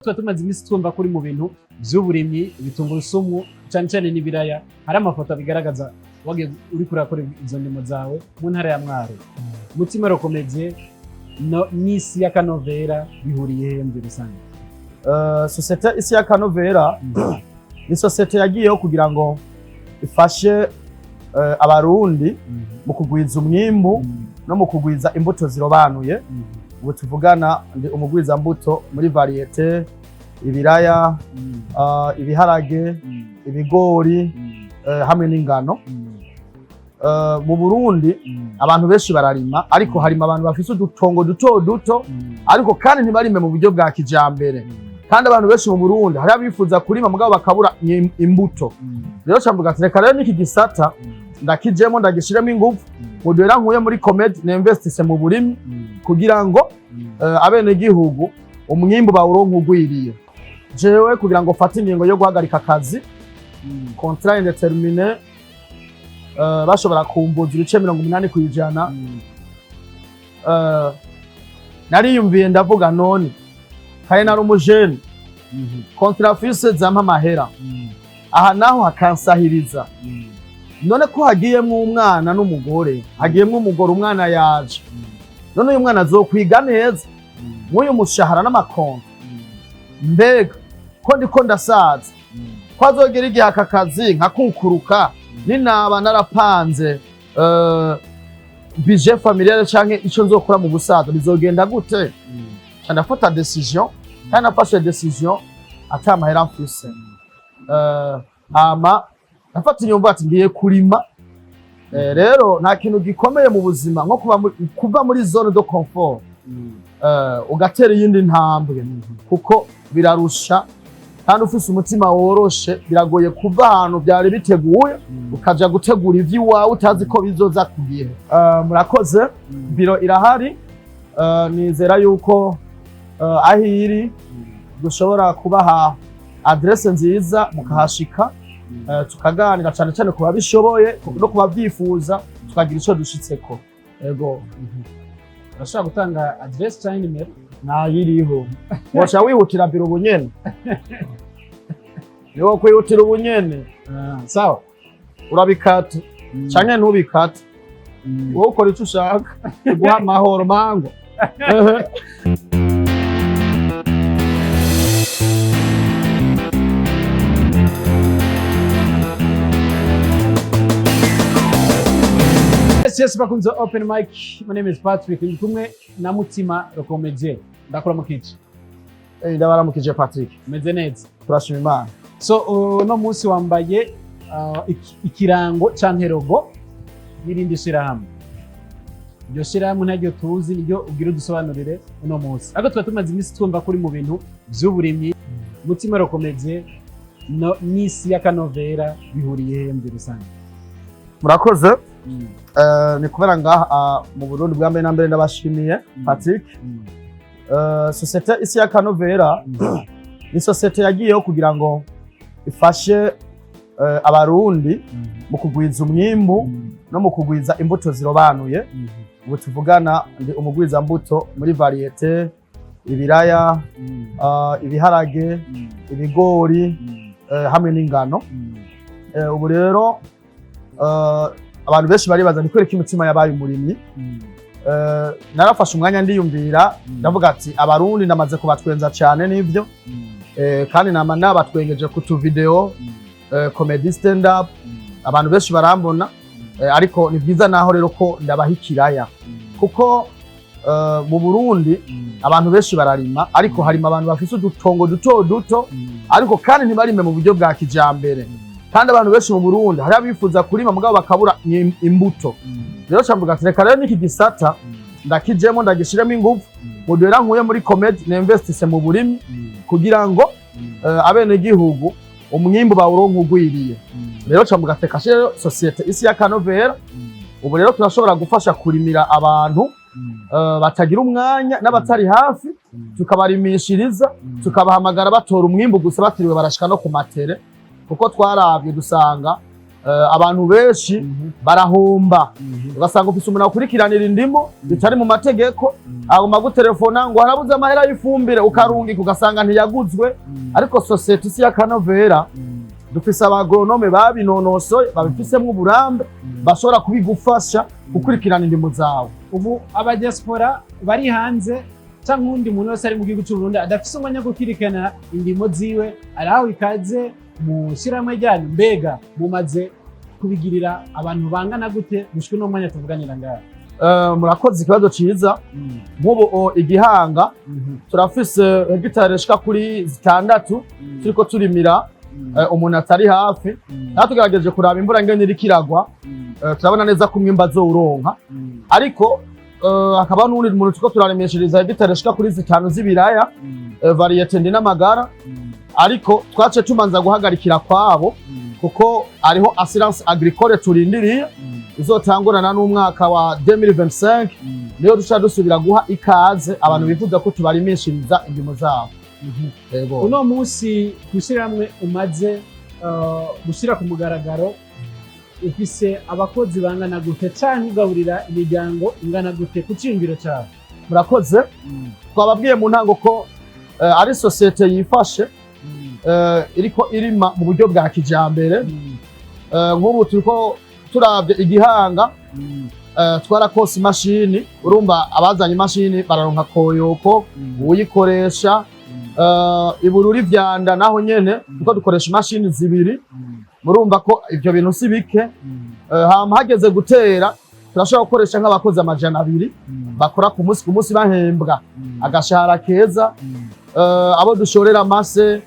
Tuba tumaze imisi twumva kuri mu bintu vy'uburimyi, ibitungurusumu cane cane n'ibiraya. Hari amafoto bigaragaza wage uriko urakora izo ndimo zawe mu ntara ya Mwaro. Mutima rokomeze n'isi ya Kanovera bihuriye he muri rusange? Societe isi ya Kanovera ni societe yagiyeho kugira ngo ifashe abarundi mu kugwiza umwimbu no mu kugwiza imbuto zirobanuye. Ubu tuvugana ndi umugwiza mbuto muri variete ibiraya, ibiharage, ibigori hamwe n'ingano. Mu Burundi abantu benshi bararima, ariko harimo abantu bafise udutongo duto duto, ariko kandi ntibarime mu buryo bwa kijambere. Kandi abantu benshi mu Burundi hari abifuza kurima mugabo bakabura imbuto. Rero cambuga reka rero niki gisata ndakijemo ndagishiremo ingufu ngo dera nkuye muri comedy na investise mu burimi kugira ngo abene gihugu umwimbu bawuronka ugwiriye. Jewe kugira ngo fate ingingo yo guhagarika akazi contrat indeterminé bashobora kumbuza ibice 80 kwijana. Nariyumviye ndavuga none kare nari umujene contrat fise zampa mahera aha naho hakansahiriza. None ko hagiyemwo umwana n'umugore, hagiyemwo umugore umwana yaje, none uyu mwana azokwiga neza mw'uyu mushahara n'amakonto? Mbega ko ndiko ndasaza ko azogera igihe aka kazi nkakukuruka ninaba narapanze budget familiale canke ico nzokora mu busaza bizogenda gute? Ndafata decision kandi nafashe decision ata mahera mfise. Ama nafata inyumva ati ngiye kurima. Rero nta kintu gikomeye mu buzima nko kuva muri zone de confort ugatera iyindi ntambwe, kuko birarusha kandi ufise umutima woroshe biragoye kuva ahantu byari biteguye ukaja gutegura ivy'iwawe utazi ko bizoza ku gihe. Murakoze, biro irahari. Nizera yuko ahiri dushobora kubaha adresse nziza mukahashika tukaganira cyane cyane kuba bishoboye no kuba byifuza tukagira ico dushitseko. Ego Urashobora gutanga adresse cyangwa nimero? Nayiriho. Washa wihutira biro ubunyene. Niwo kwihutira ubunyene. Sawa. Urabikata canke ntubikata. Wowe ukora ico ushaka. Guha amahoro mango. Yes, bakunze open mic. My name is Patrick. Ndi kumwe na Mutima rokomeze. Ndakora mukici. Ndabara mukije Patrick. Meze neza. Turashima Imana. So no munsi wambaye ikirango canke logo y'irindi shirahamwe. Iryo shirahamwe ntaryo tuzi, niryo ubwira udusobanurire uno munsi. Ariko tuba tumaze imisi twumva kuri mu bintu vy'uburimyi. Mutima rokomeze n'isi ya Kanovera bihuriye he muri rusange? Murakoze. Ni kubera ngaha mu Burundi bwa mbere na mbere ndabashimiye Patrick. Societe isi ya Kanovera ni societe yagiyeho kugira ngo ifashe abarundi mu kugwiza umwimbu no mu kugwiza imbuto zirobanuye. Ubu tuvugana ndi umugwiza mbuto muri variete ibiraya, ibiharage, ibigori hamwe n'ingano. Ubu rero abantu benshi baribaza ndikwereka Mutima yabaye umurimyi. Narafashe umwanya ndiyumvira ndavuga ati abarundi ndamaze kubatwenza cyane n'ivyo, kandi nama nabatwengeje ku tu video comedy stand up abantu benshi barambona, ariko ni byiza naho rero ko ndabahikiraya kuko mu Burundi abantu benshi bararima, ariko harimo abantu bafise udutongo duto duto, ariko kandi ntibarime mu buryo bwa kijambere. Kandi abantu benshi mu Burundi hari abifuza kurima mugabo bakabura imbuto. Rero cambuga reka rero niki gisata ndakijemo ndagishiremo ingufu ngo dera nkuye muri comedy na investise mu burimi kugira ngo abene gihugu umwimbu bawuronka ugwiriye. Rero cambuga tekashe societe isi ya Kanovera. Ubu rero turashobora gufasha kurimira abantu batagira umwanya n'abatari hafi, tukabarimishiriza, tukabahamagara batora umwimbu gusa batiriwe barashika no ku matere, kuko twaravye dusanga abantu benshi barahomba ugasanga ufise umuntu akurikiranira indimo bitari mu mategeko agomba gutelefona ngo harabuze amahera y'ifumbire ukarungika ugasanga ntiyaguzwe ariko societe isi y'akanovera dufise abagronome babinonosoye babifisemwo uburambe bashobora kubigufasha gukurikirana indimo zawe. Ubu abadiaspora bari hanze canke uwundi muntu wese ari mu gihugu c'u Burundi adafise umwanya wo gukurikirana indimo ziwe arahawe ikaze mu shirahamwe ryanyu, mbega mumaze kubigirira abantu bangana gute gushika uno mwanya tuvuganira ngaha? Murakoze, ikibazo ciza. Nk'ubu igihanga turafise hegitari shika kuri 6 turiko turimira umuntu atari hafi, natugerageje kuraba imvura ngene iriko iragwa, turabona neza ko umwimbu azowuronka, ariko hakaba n'uwundi muntu turiko turaremeshereza hegitari shika kuri 5 z'ibiraya variete ndi n'amagara, ariko twace tumanza guhagarikira kwabo kuko ariho assurance agricole turindiriye izotangurana n'umwaka wa 2025, niyo dushaka dusubira guha ikaze abantu bifuza ko tubarimishiriza indimo zabo. Uno musi gushiramwe umaze gushira ku mugaragaro ufise abakozi bangana gute canke ugaburira imiryango ingana gute ku ciyumviro cawe? Murakoze, twababwiye mu ntango ko ari societe yifashe iriko irima mu buryo bwa kijambere. Nk'ubu turiko turavye igihanga twarakose imashini, urumva abazanye imashini bararonka koyoko uyikoresha. Ibururi vyanda naho nyene kuko dukoresha imashini 2, murumva ko ivyo bintu si bike. Hama hageze gutera turashobora gukoresha nk'abakozi 200 bakora ku munsi bahembwa agashahara keza. Abo dushorera amase,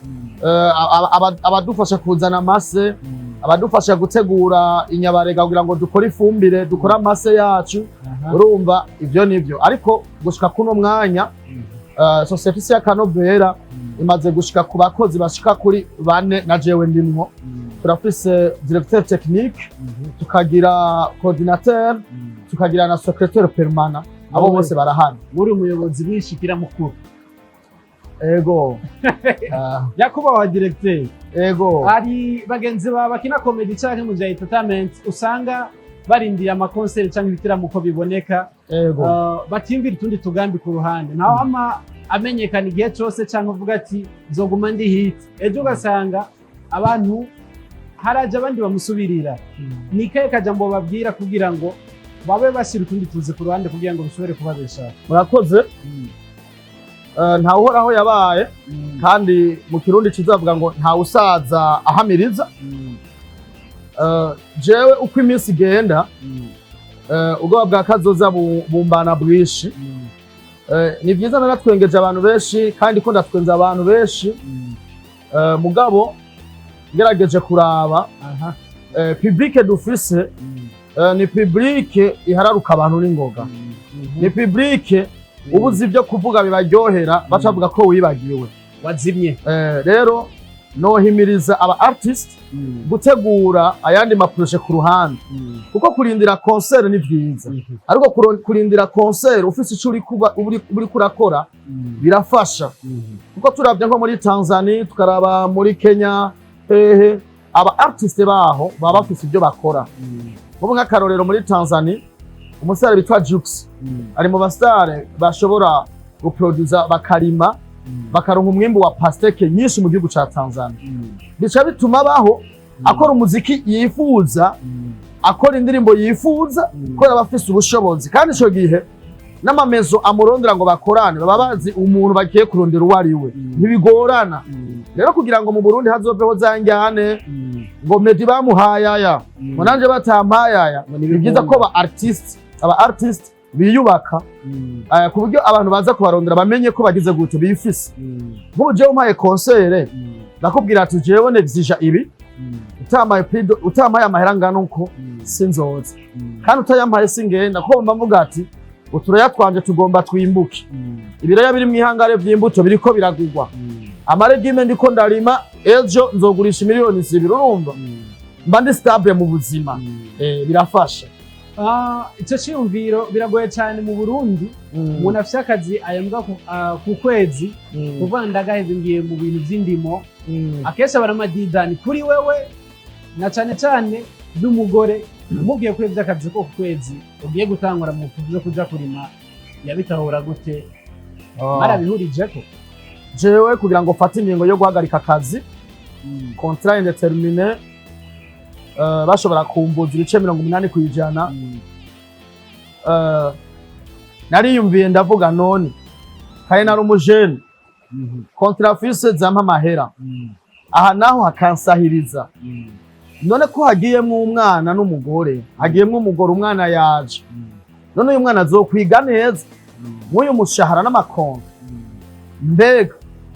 abadufasha kuzana amase, abadufasha gutegura inyabarega kugira ngo dukore ifumbire, dukora amase yacu. Urumva ivyo nivyo, ariko gushika kuno mwanya societe isi y'akanovera imaze gushika ku bakozi bashika kuri 4 na jewe ndimwo. Turafise directeur technique, tukagira coordinateur, tukagira na secrétaire permanent, abo bose barahari. Muri umuyobozi mwishikira mukuru? Ego. Yakubawa directeur. Ego. Hari bagenzi ba bakina comedy canke mu vya entertainment usanga barindiye amakonseri canke ibitaramo uko biboneka, batimvira utundi tugambi ku ruhande, ntaho ama amenyekana igihe cose canke uvuga ati nzoguma ndi hit, ejo ugasanga abantu haraje abandi bamusubirira. Ni kahe kajambo babwira kugira ngo babe bashira utundi tuzi ku ruhande kugira ngo bishobore kubabesha? Murakoze. Ntawuhoraho yabaye, kandi mu kirundi kizavuga ngo ntawusaza ahamiriza. Jewe uko iminsi igenda ubwoba bwa kazoza bumbana bwishi. Ni vyiza naratwengeje abantu benshi kandi ko ndatwenza abantu benshi, mugabo ngerageje kuraba publique dufise ni publique ihararuka abantu n'ingoga. Ni publique ubuzi byo kuvuga bibaryohera bacavuga ko wibagiwe wazimye. Rero nohimiriza aba artist gutegura ayandi maproje ku ruhande, kuko kurindira concert ni vyiza, ariko kurindira concert ufise ico uri kurakora birafasha. Kuko turavye nko muri Tanzania, tukaraba muri Kenya, aba artist baho baba bafise ibyo bakora. Ubu nk'akarorero muri Tanzania umusare bitwa Jux ari mu basare bashobora guproduza bakarima bakaronka umwimbu wa pasteke nyinshi mu gihugu ca Tanzania. Bica bituma baho akora umuziki yifuza, akora indirimbo yifuza, kubera bafise ubushobozi. Kandi ico gihe n'amamezo amurondera ngo bakorane baba bazi umuntu bagiye kurondera uwo ari we, ntibigorana. Rero kugira ngo mu Burundi hazoveho zanjyane ngo Medi bamuhayaya ngo nanje batampayaya, ni byiza ko aba artist biyubaka ku buryo abantu baza kubarondera bamenye ko bagize gute bifise. Nk'ubu jewe umpaye concert nakubwira ati jewe nevzija ibi, utamaye amahera ngana uko sinzoza, kandi utayampaye singenda, kuko mbavuga ati uturaya twanje tugomba twimbuke. Ibiraya biri mwihangare vy'imbuto biriko biragurwa, amaregime ndiko ndarima ejo nzogurisha miliyoni 2, urumva mba ndi stable mu buzima. Birafasha. Ico ciyumviro biragoye cyane mu Burundi. Umuntu afise akazi ayambwa ku kwezi, kuva ndagaheze ngiye mu bintu vy'indimo, akesha baramadidani kuri wewe, na cyane cyane n'umugore umubwiye ko ivy'akazi ko ku kwezi ugiye gutangura mu byo kuja kurima yabitahura gute marabihurijeko jewe kugira ngo fate ingingo yo guhagarika akazi contrat indeterminé bashobora kumbuza ibice 80% nariyumviye ndavuga none kandi nari umujene contrat fise zampa amahera aha naho hakansahiriza none ko hagiyemwo umwana n'umugore hagiyemwo umugore umwana yaje none uyu mwana azokwiga neza nk'uyu mushahara n'amakonto mbega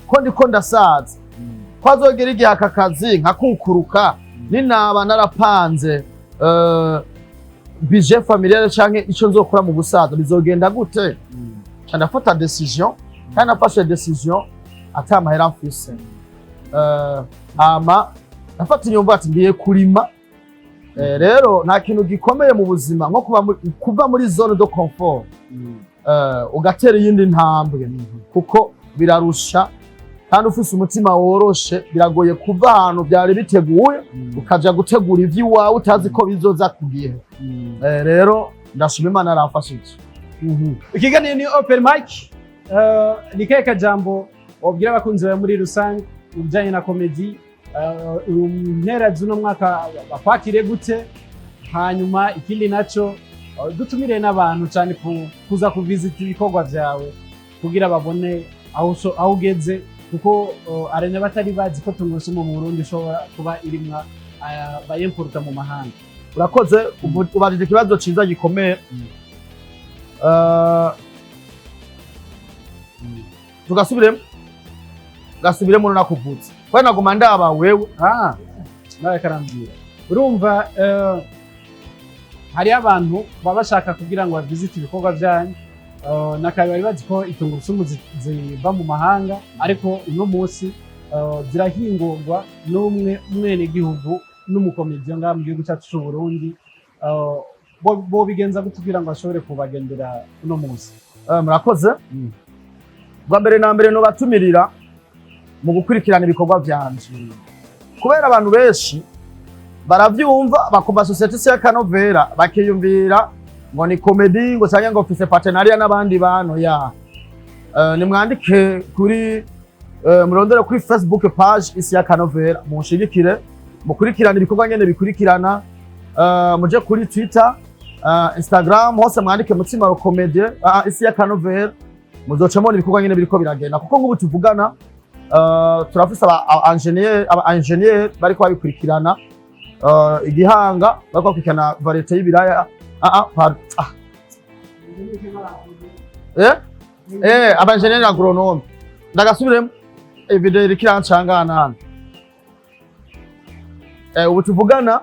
ko ndiko ndasaza ko azogera igihe aka kazi nkakukuruka ninaba narapanze budget familiale canke ico nzokora mu busaza bizogenda gute ndafata decision kandi nafashe decision ata mahera mfise ama nafata inyumva ati ngiye kurima rero nta kintu gikomeye mu buzima nko kuva muri zone de confort ugatera iyindi ntambwe kuko birarusha kandi ufise umutima woroshe biragoye kuva ahantu byari biteguye ukaja gutegura ivy'iwawe utazi ko bizoza kugihe rero ndashima Imana aramfashije. Ikiganiro ni open mic ni keka jambo obwira abakunzi bawe muri rusange ubijanye na comedy mpera z'uno mwaka bakwakire gute hanyuma ikindi naco dutumire n'abantu cyane kuza kuvisita ibikorwa vyawe kugira babone aho ugeze kuko arenya batari bazi ko tungurusumu mu Burundi ishobora kuba irimwa bayimporta mu mahanga. Urakoze ubajije ikibazo ciza gikomeye tugasubiremo nakuvutse kwa nagoma ndaba wewe nawe karambira urumva hari abantu baba bashaka kugira ngo bavisite ibikorwa byanyu nakaye bari bazi ko itungurusumu ziva mu mahanga ariko uno munsi zirahingurwa n'umwe umwenegihugu n'umukomediyo ngaha mu gihugu cyacu cy'u Burundi bo bigenza kugira ngo bashobore kubagendera uno munsi. Murakoze bwa mbere na mbere no batumirira mu gukurikirana ibikorwa byanje kubera abantu benshi baravyumva bakumva societe ya Kanovera bakiyumvira ngo ni comedy ngo cyangwa ngo mfise partenariat n'abandi bantu ya nimwandike kuri murondere kuri Facebook page isi ya Kanovera munshigikire mukurikirana ibikorwa nyene bikurikirana muje kuri Twitter Instagram hose mwandike Mutima comedy isi ya Kanovera muzoca mubona ibikorwa nyene biriko biragenda kuko nk'ubu tuvugana turafise aba engineer bariko babikurikirana igihanga bariko bakurikirana variete y'ibiraya aba engineer agronome ndagasubiremo video irikirancangana ubu tuvugana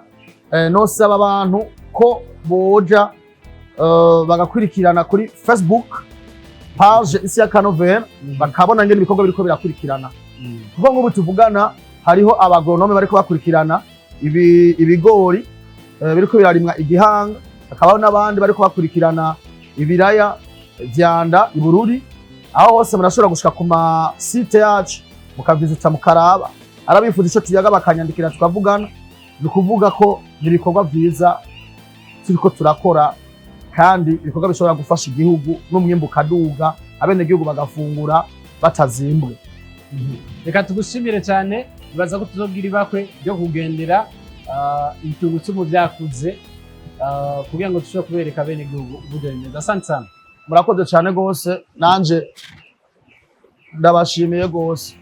nosaba abantu ko boja bagakurikirana kuri Facebook page isi ya Kanovera bakabona ngene ibikorwa biriko birakurikirana kuko nk'ubu tuvugana hariho abagronome bariko bakurikirana ibigori biriko birarimwa igihanga akabaho n'abandi bariko bakurikirana ibiraya vyanda ibururi aho hose murashobora gushika ku ma site yacu mukavizita mukaraba arabifuza ico tuyaga bakanyandikira tukavugana bikuvuga ko ibikorwa vyiza turiko turakora kandi ibikorwa bishobora gufasha igihugu n'umwimbu kaduga abene gihugu bagafungura batazimbwe. Reka tugushimire cyane bibaza ko tuzobwira ibakwe byo kugendera itungurusumu vyakuze kugira ngo tushobore kubereka abene gihugu uburyo bimeze. Asante sana. Murakoze cyane gose nanje ndabashimiye gose.